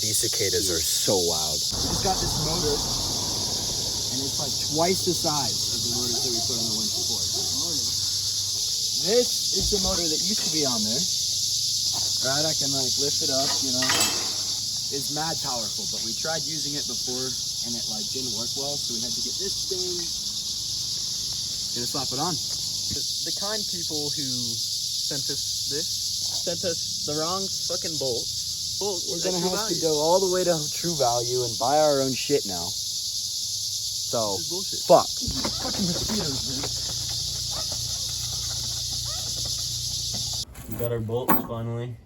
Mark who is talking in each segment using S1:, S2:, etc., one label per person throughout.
S1: these cicadas are so loud.
S2: Just got this motor, and it's like twice the size of the motors that we put on the Winch before. This is the motor that used to be on there. Right, I can like lift it up, you know. It's mad powerful, but we tried using it before, and it like didn't work well, so we had to get this thing. Gonna slap it on.
S1: The kind people who sent us this sent us the wrong fucking bolts.
S2: We're gonna have to go all the way to True Value and buy our own shit now. So, fuck. Fucking mosquitoes,
S1: We
S2: man.
S1: got our bolts finally.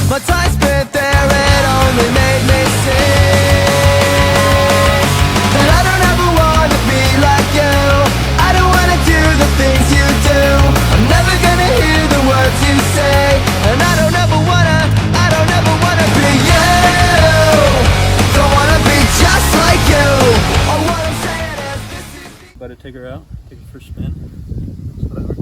S3: My time spent there, it only made me sing. That I don't ever wanna be like you. I don't wanna do the things you do. I'm never gonna hear the words you say. And I don't ever wanna be you. Don't wanna be just like you. Or what I'm saying is this is...
S1: About to take her out, take her for a spin. Whatever.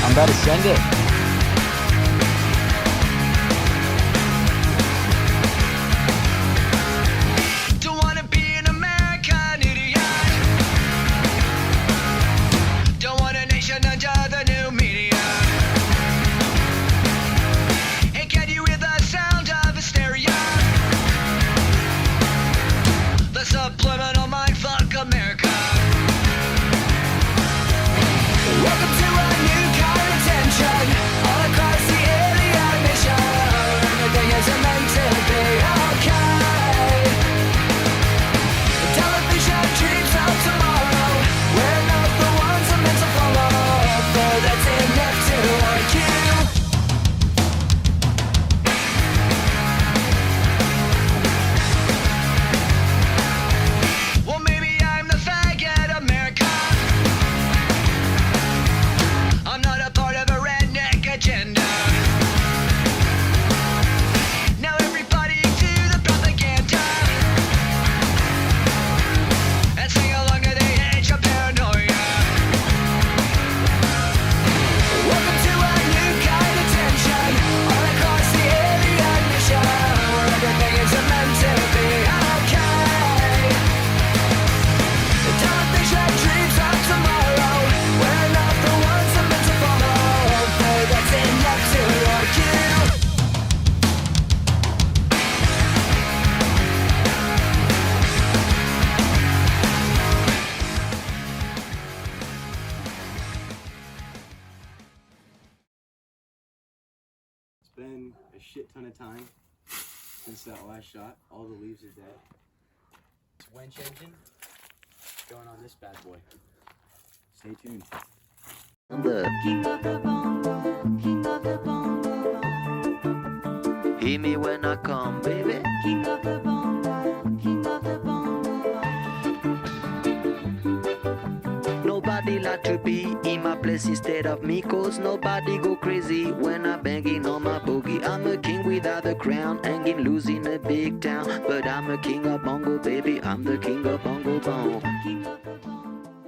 S2: I'm about to send it.
S3: Don't wanna be an American idiot. Don't want a nation under the new media. And can you hear the sound of hysteria? The subliminal mindfuck America. Welcome to a new kind of tension all across the alien mission. Everything is meant to be okay. The television dreams of tomorrow. We're not the ones I'm meant to follow. But that's enough to argue. Well, maybe I'm the faggot America. I'm not a part of a redneck agenda. Now everybody to the propaganda and sing along to the age of paranoia. Welcome to a new kind of tension all across the alien mission, where everything is meant to be okay. The television dreams of tomorrow. We're not the ones I'm meant to follow. But that's enough to argue.
S2: It's been a shit ton of time since that last shot. All the leaves are dead. It's Winch engine going on this bad boy. Stay tuned.
S3: The king of the bongo, king of the bongo. Hear me when I come, baby. King of the bongo, king of the bongo. Nobody like to be in my place instead of me, cause nobody go crazy when I'm banging on my boogie. I'm a king without a crown, hanging loose in a big town, but I'm a king of bongo, baby. I'm the king of bongo bong.